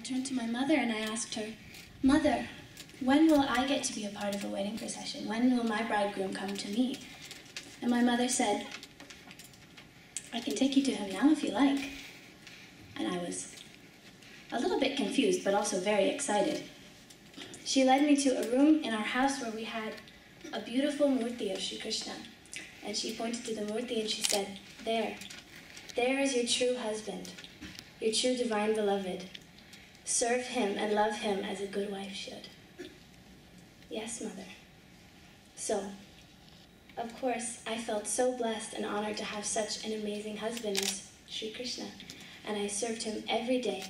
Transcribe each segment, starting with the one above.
turned to my mother and I asked her, "Mother, when will I get to be a part of a wedding procession? When will my bridegroom come to me?" And my mother said, "I can take you to him now if you like." And I was a little bit confused, but also very excited. She led me to a room in our house where we had a beautiful murti of Sri Krishna. And she pointed to the murti and she said, there is your true husband, your true divine beloved. Serve him and love him as a good wife should." Yes, Mother. So, of course, I felt so blessed and honored to have such an amazing husband as Sri Krishna. And I served him every day.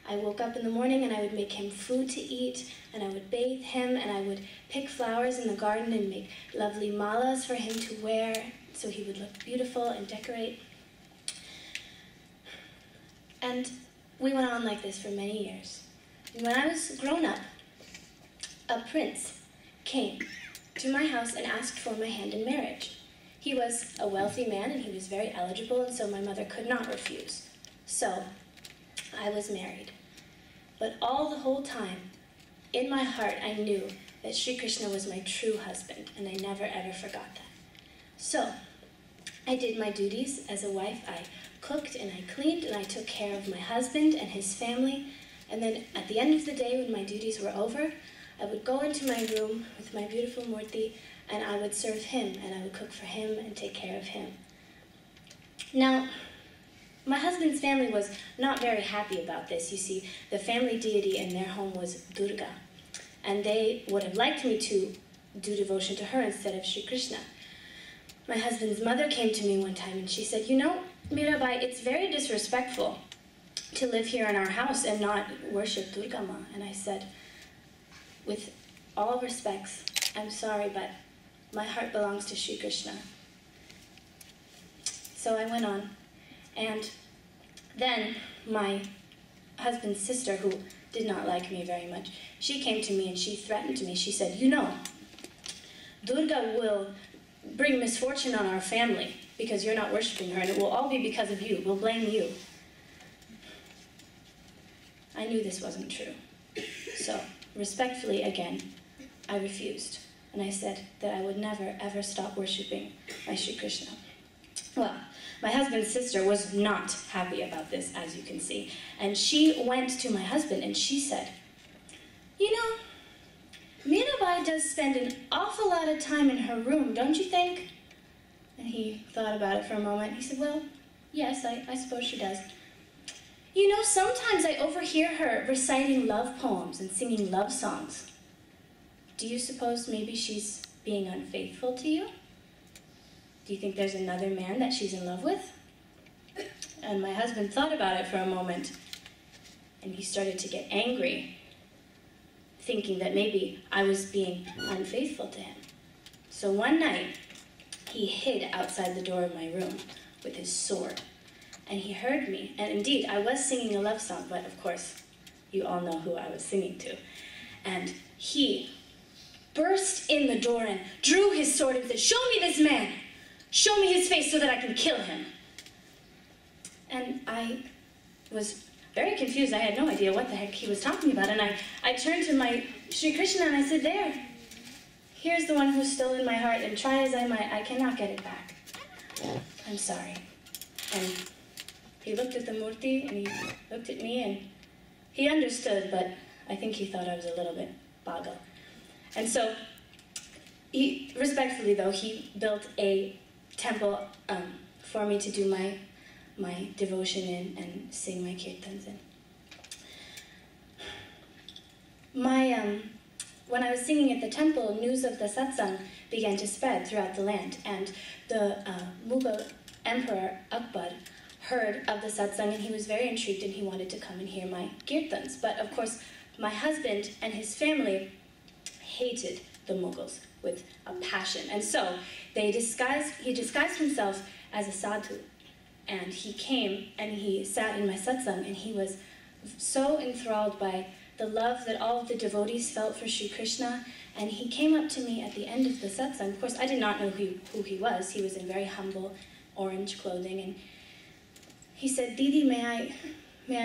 I woke up in the morning and I would make him food to eat, and I would bathe him, and I would pick flowers in the garden and make lovely malas for him to wear so he would look beautiful and decorate. And we went on like this for many years. And when I was grown up, a prince came to my house and asked for my hand in marriage. He was a wealthy man and he was very eligible, and so my mother could not refuse. So I was married. But all the whole time, in my heart, I knew that Sri Krishna was my true husband, and I never ever forgot that. So I did my duties as a wife. I cooked and I cleaned and I took care of my husband and his family. And then at the end of the day, when my duties were over, I would go into my room with my beautiful murti and I would serve him and I would cook for him and take care of him. Now, my husband's family was not very happy about this. You see, the family deity in their home was Durga, and they would have liked me to do devotion to her instead of Sri Krishna. My husband's mother came to me one time and she said, "You know, Mira Bai, it's very disrespectful to live here in our house and not worship Durga Ma." And I said, "With all respects, I'm sorry, but my heart belongs to Sri Krishna." So I went on. And then my husband's sister, who did not like me very much, she came to me and she threatened me. She said, "You know, Durga will bring misfortune on our family because you're not worshiping her, and it will all be because of you. We'll blame you." I knew this wasn't true. So, respectfully again, I refused. And I said that I would never ever stop worshiping my Sri Krishna. Well, my husband's sister was not happy about this, as you can see. And she went to my husband and she said, "You know, Meerabai does spend an awful lot of time in her room, don't you think?" And he thought about it for a moment. He said, "Well, yes, I suppose she does. You know, sometimes I overhear her reciting love poems and singing love songs. Do you suppose maybe she's being unfaithful to you? Do you think there's another man that she's in love with?" And my husband thought about it for a moment, and he started to get angry, thinking that maybe I was being unfaithful to him. So one night, he hid outside the door of my room with his sword, and he heard me. And indeed, I was singing a love song, but of course, you all know who I was singing to. And he burst in the door and drew his sword and said, "Show me this man! Show me his face so that I can kill him." And I was very confused. I had no idea what the heck he was talking about. And I turned to my Sri Krishna and I said, here's the one who stole in my heart, and try as I might, I cannot get it back. I'm sorry." And he looked at the murti and he looked at me and he understood, but I think he thought I was a little bit pagal. And so, respectfully though, he built a temple for me to do my devotion in and sing my kirtans in. When I was singing at the temple, news of the satsang began to spread throughout the land, and the Mughal Emperor Akbar heard of the satsang and he was very intrigued and he wanted to come and hear my kirtans. But of course, my husband and his family hated the Mughals with a passion, and so he disguised himself as a sadhu, and he came and he sat in my satsang, and he was so enthralled by the love that all of the devotees felt for Sri Krishna, and he came up to me at the end of the satsang. Of course, I did not know who he was. He was in very humble orange clothing, and he said, "Didi, may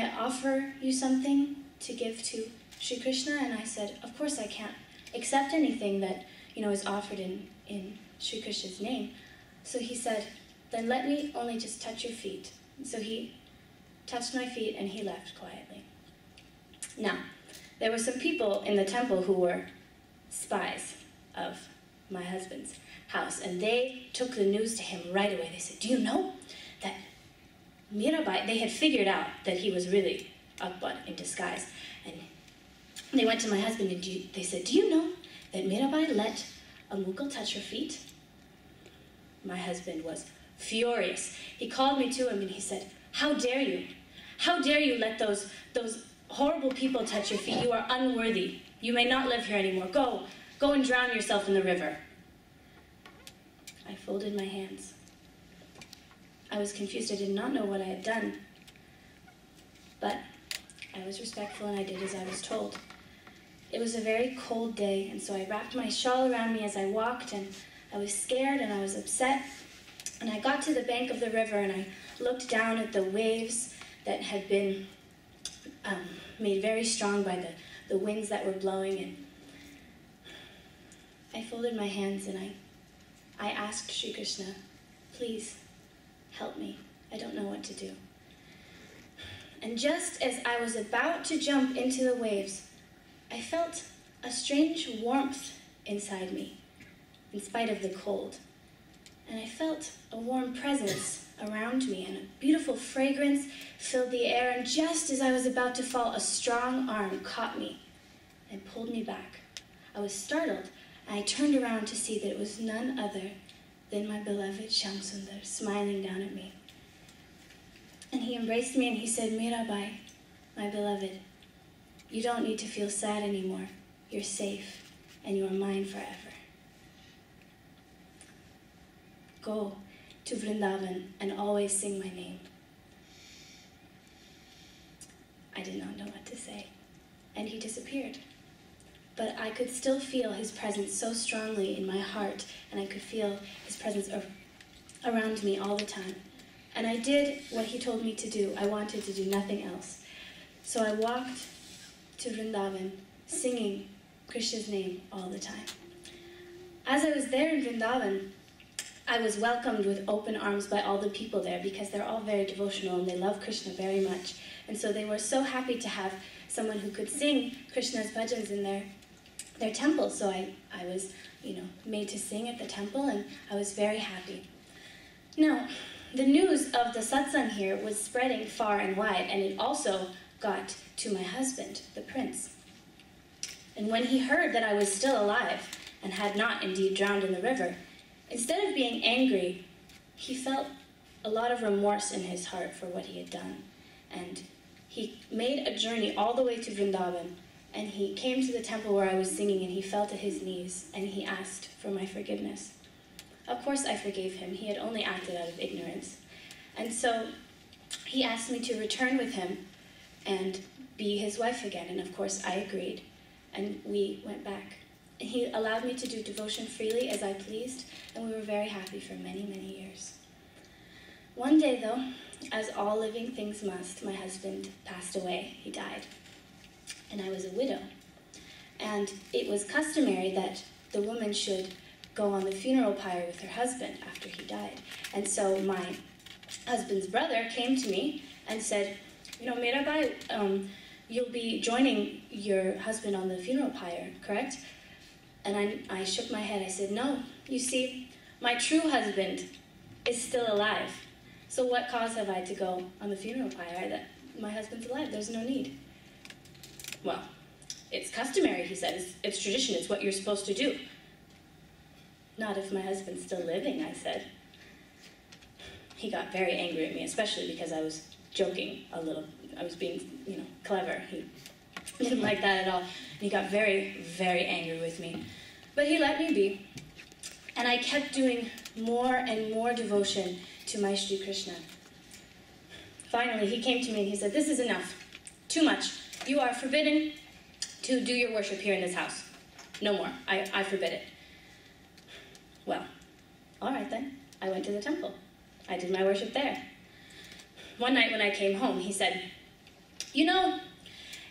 I offer you something to give to Sri Krishna? And I said, of course I can't accept anything that, is offered in Sri Krishna's name. So he said, then let me only just touch your feet. So he touched my feet and he left quietly. Now, there were some people in the temple who were spies of my husband's house, and they took the news to him right away. They said, do you know that Mirabai, they had figured out that he was really a butt in disguise. And they went to my husband and they said, do you know that Mirabai let a Mughal touch her feet? My husband was furious. He called me to him and he said, how dare you? How dare you let those horrible people touch your feet? You are unworthy. You may not live here anymore. Go and drown yourself in the river. I folded my hands. I was confused. I did not know what I had done. But I was respectful and I did as I was told. It was a very cold day, and so I wrapped my shawl around me as I walked, and I was scared and I was upset. And I got to the bank of the river and I looked down at the waves that had been made very strong by the winds that were blowing, and I folded my hands and I asked Sri Krishna, please help me. I don't know what to do. And just as I was about to jump into the waves, I felt a strange warmth inside me, in spite of the cold. And I felt a warm presence around me, and a beautiful fragrance filled the air, and just as I was about to fall, a strong arm caught me and pulled me back. I was startled, and I turned around to see that it was none other than my beloved Shamsundar, smiling down at me. And he embraced me and he said, Mira Bai, my beloved, you don't need to feel sad anymore. You're safe, and you are mine forever. Go to Vrindavan and always sing my name. I did not know what to say, and he disappeared. But I could still feel his presence so strongly in my heart, and I could feel his presence around me all the time. And I did what he told me to do. I wanted to do nothing else. So I walked to Vrindavan, singing Krishna's name all the time. As I was there in Vrindavan, I was welcomed with open arms by all the people there, because they're all very devotional and they love Krishna very much. And so they were so happy to have someone who could sing Krishna's bhajans in their temple. So I was, made to sing at the temple, and I was very happy. Now, the news of the satsang here was spreading far and wide, and it also got to my husband, the prince. And when he heard that I was still alive and had not indeed drowned in the river, instead of being angry, he felt a lot of remorse in his heart for what he had done. And he made a journey all the way to Vrindavan, and he came to the temple where I was singing, and he fell to his knees, and he asked for my forgiveness. Of course I forgave him. He had only acted out of ignorance. And so he asked me to return with him and be his wife again, and of course I agreed, and we went back. And he allowed me to do devotion freely as I pleased, and we were very happy for many, many years. One day, though, as all living things must, my husband passed away. He died. And I was a widow. And it was customary that the woman should go on the funeral pyre with her husband after he died. And so my husband's brother came to me and said, Mira Bai, you'll be joining your husband on the funeral pyre, correct? And I shook my head. I said, no, you see, my true husband is still alive. So what cause have I to go on the funeral pyre? My husband's alive. There's no need. Well, it's customary, he said. It's tradition. It's what you're supposed to do. Not if my husband's still living, I said. He got very angry at me, especially because I was joking a little. I was being, clever. He didn't like that at all. He got very, very angry with me. But he let me be. And I kept doing more and more devotion to my Sri Krishna. Finally, he came to me and he said, this is enough. Too much. You are forbidden to do your worship here in this house. No more. I forbid it. Well, all right then. I went to the temple. I did my worship there. One night when I came home, he said,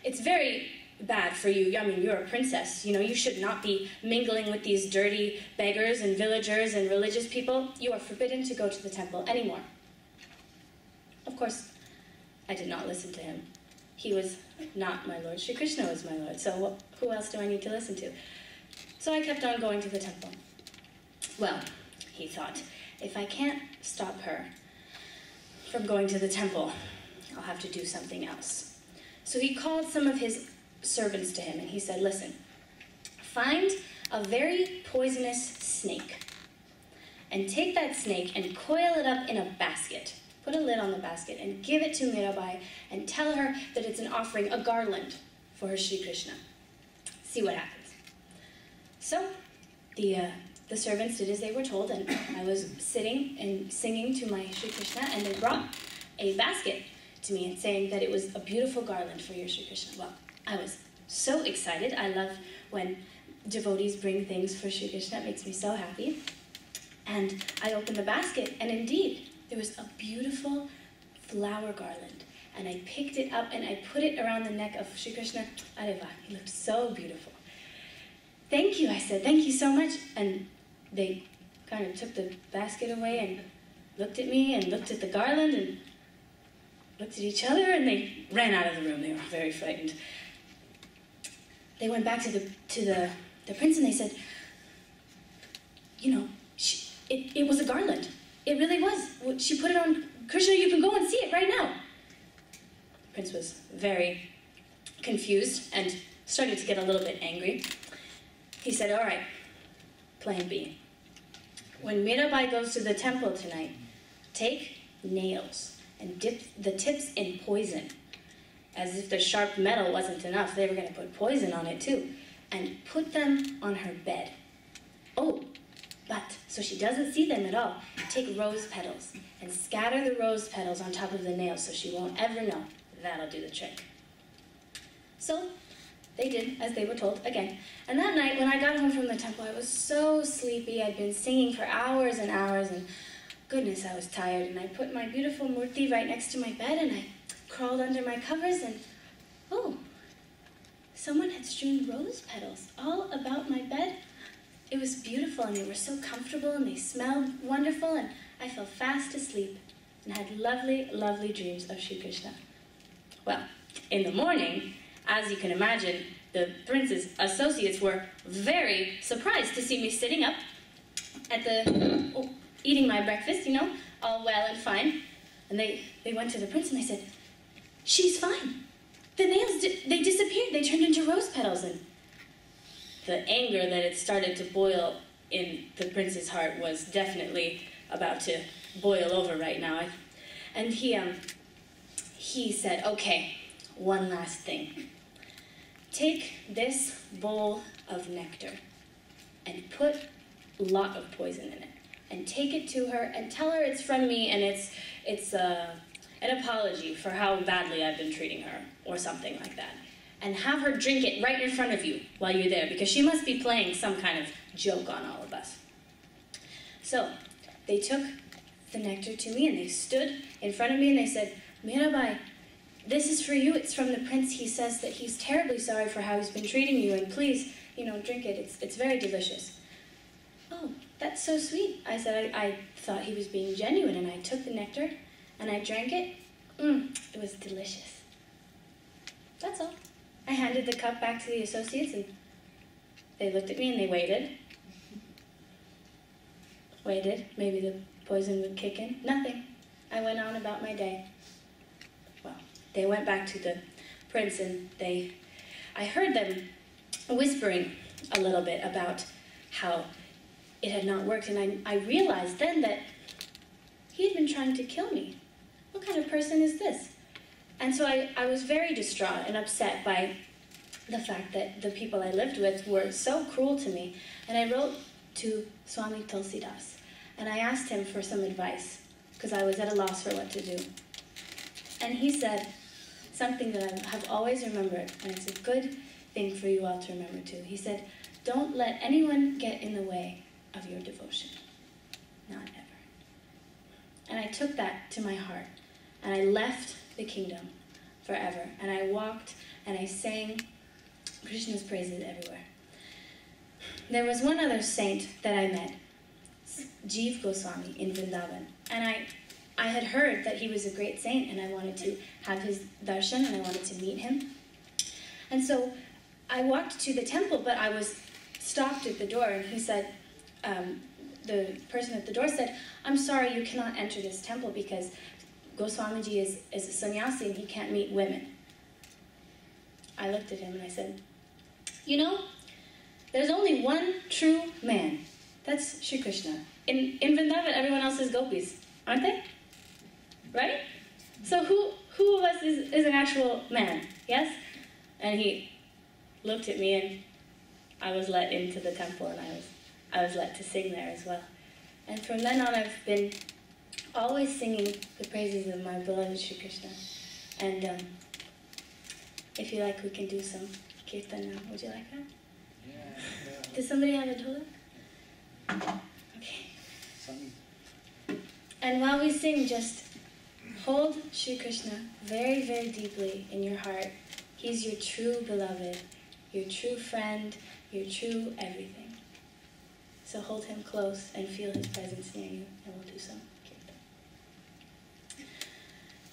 it's very bad for you. I mean, you're a princess, you know, you should not be mingling with these dirty beggars and villagers and religious people. You are forbidden to go to the temple anymore. Of course, I did not listen to him. He was not my Lord. Shri Krishna was my Lord, so who else do I need to listen to? So I kept on going to the temple. Well, he thought, if I can't stop her from going to the temple, I'll have to do something else. So he called some of his servants to him, and he said, listen, find a very poisonous snake, and take that snake and coil it up in a basket. Put a lid on the basket and give it to Mirabai and tell her that it's an offering, a garland for her Shri Krishna. See what happens. So the servants did as they were told, and I was sitting and singing to my Shri Krishna, and they brought a basket to me and saying that it was a beautiful garland for your Shri Krishna. Well, I was so excited. I love when devotees bring things for Shri Krishna. It makes me so happy. And I opened the basket, and indeed, there was a beautiful flower garland. And I picked it up and I put it around the neck of Shri Krishna. Areva, he looked so beautiful. Thank you, I said, thank you so much. And they kind of took the basket away and looked at me and looked at the garland and looked at each other, and they ran out of the room. They were very frightened. They went back to the prince and they said, you know, it was a garland. It really was. She put it on Krishna. You can go and see it right now. The prince was very confused and started to get a little bit angry. He said, all right, plan B. When Mirabai goes to the temple tonight, take nails and dip the tips in poison. As if the sharp metal wasn't enough, they were going to put poison on it too. And put them on her bed. Oh, but, so she doesn't see them at all, take rose petals and scatter the rose petals on top of the nails so she won't ever know. That'll do the trick. So they did as they were told again. And that night when I got home from the temple, I was so sleepy. I'd been singing for hours and hours, and goodness, I was tired. And I put my beautiful murti right next to my bed, and I crawled under my covers, and oh, someone had strewn rose petals all about my bed. It was beautiful, and they were so comfortable, and they smelled wonderful, and I fell fast asleep and had lovely, lovely dreams of Shri Krishna. Well, in the morning, as you can imagine, the prince's associates were very surprised to see me sitting up at eating my breakfast, you know, all well and fine. And they went to the prince and they said, she's fine. The nails, they disappeared. They turned into rose petals. And the anger that had started to boil in the prince's heart was definitely about to boil over right now. And he said, okay, one last thing. Take this bowl of nectar and put a lot of poison in it. And take it to her and tell her it's from me and it's an apology for how badly I've been treating her or something like that. And have her drink it right in front of you while you're there, because she must be playing some kind of joke on all of us. So they took the nectar to me and they stood in front of me and they said, Meerabai, this is for you. It's from the prince. He says that he's terribly sorry for how he's been treating you, and please, you know, drink it. It's very delicious. Oh, that's so sweet. I said I thought he was being genuine, and I took the nectar and I drank it. It was delicious. That's all. I handed the cup back to the associates, and they looked at me and they waited. Waited. Maybe the poison would kick in. Nothing. I went on about my day. Well, they went back to the prince, and I heard them whispering a little bit about how it had not worked, and I realized then that he had been trying to kill me. What kind of person is this? And so I was very distraught and upset by the fact that the people I lived with were so cruel to me. And I wrote to Swami Tulsidas, and I asked him for some advice, because I was at a loss for what to do. And he said something that I have always remembered, and it's a good thing for you all to remember too. He said, don't let anyone get in the way of your devotion. Not ever. And I took that to my heart, and I left the kingdom forever. And I walked and I sang Krishna's praises everywhere. There was one other saint that I met, Jiva Goswami in Vrindavan. And I had heard that he was a great saint, and I wanted to have his darshan, and I wanted to meet him. And so I walked to the temple, but I was stopped at the door, and he said, the person at the door said, "I'm sorry, you cannot enter this temple because Goswamiji is a sannyasi and he can't meet women." I looked at him and I said, "You know, there's only one true man. That's Shri Krishna. In Vrindavan, everyone else is gopis, aren't they? Right? So who of us is an actual man? Yes?" And he looked at me, and I was let into the temple, and I was let to sing there as well. And from then on, I've been always singing the praises of my beloved Shri Krishna. And if you like, we can do some kirtan now. Would you like that? Yeah. Does somebody have a dholak? Okay. And while we sing, just hold Shri Krishna very, very deeply in your heart. He's your true beloved, your true friend, your true everything. So hold him close and feel his presence near you, and we'll do some kirtan.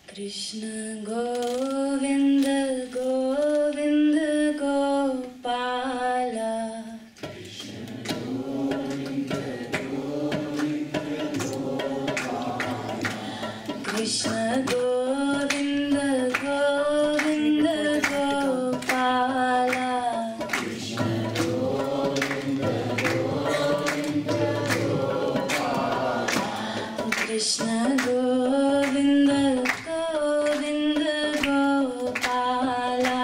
Krishna Govinda Govinda Gopala, Krishna Govinda Govinda Gopala, Krishna Govinda Govinda Gopala, Krishna Govinda Govinda Gopala,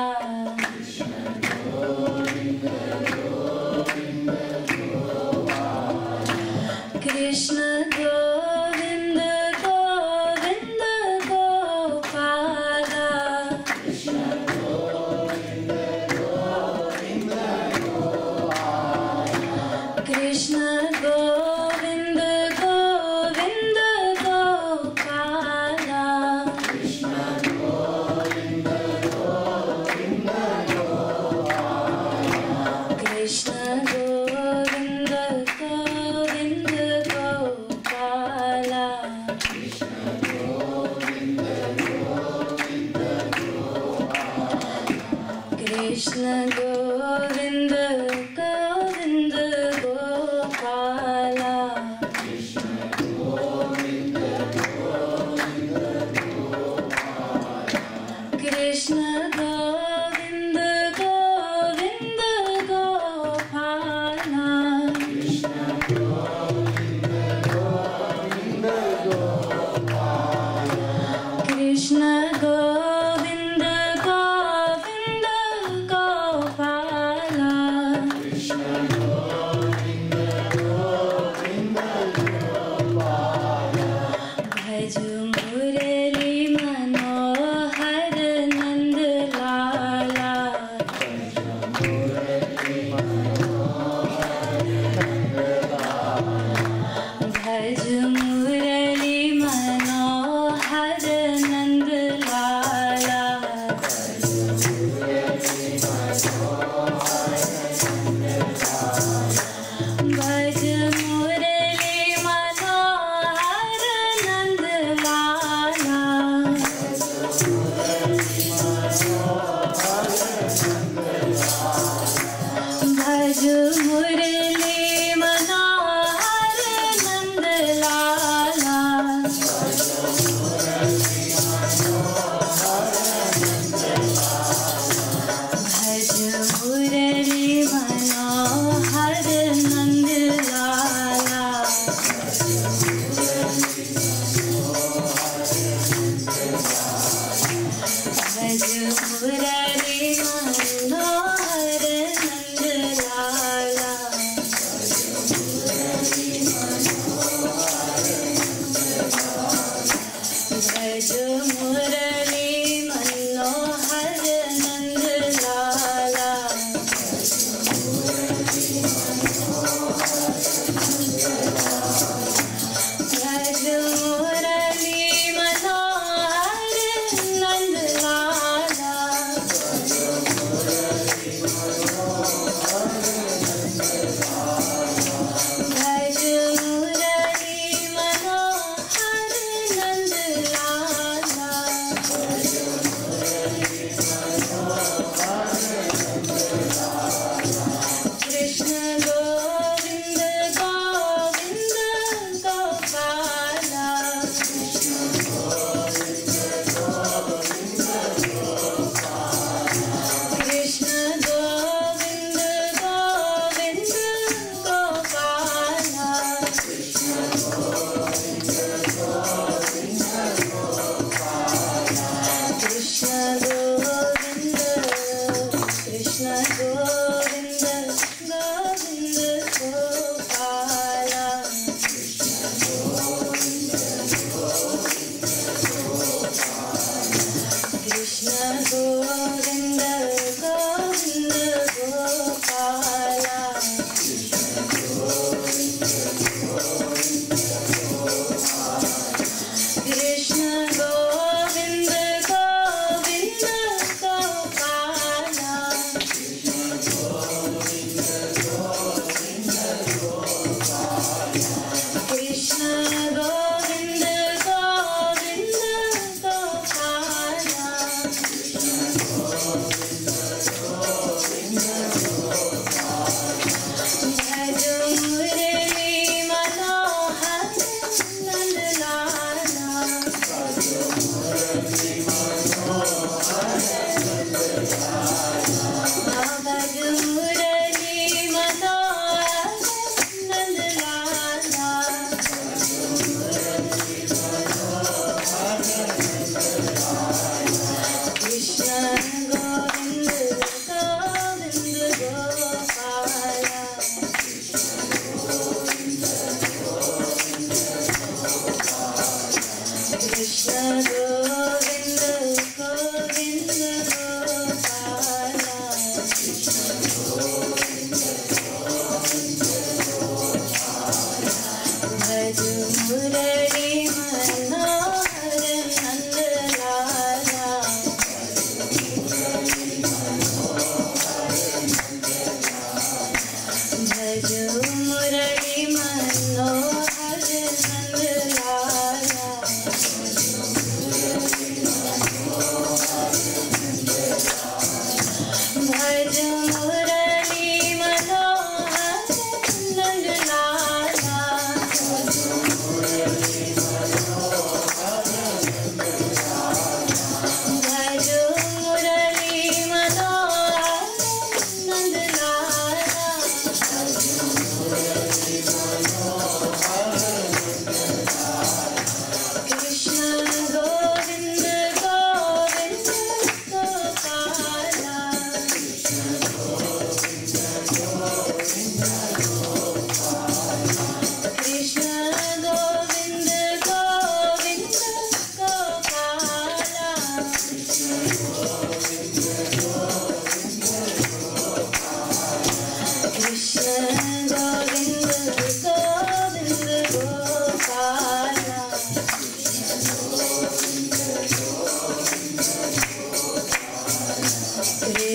Krishna Govinda Govinda Gopala, Krishna Govinda Govinda Gopala, Krishna Govinda Govinda Gopala, Krishna Govinda Govinda Gopala, Krishna Govinda Govinda Gopala, Krishna Govinda Govinda Gopala, Krishna Govinda Govinda Gopala, Krishna Govinda Govinda Gopala, Krishna Govinda Govinda Gopala, Krishna Govinda Govinda Gopala, Krishna Govinda Govinda Gopala, Krishna Govinda Govinda Gopala, Krishna Govinda Govinda Gopala,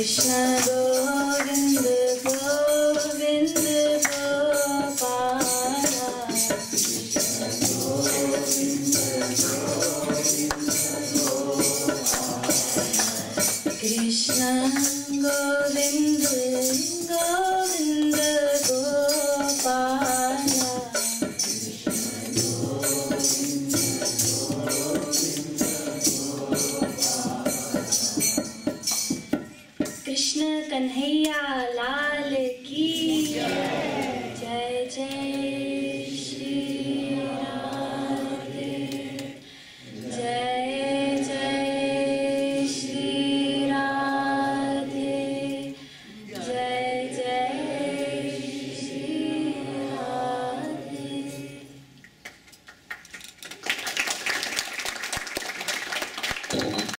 Krishna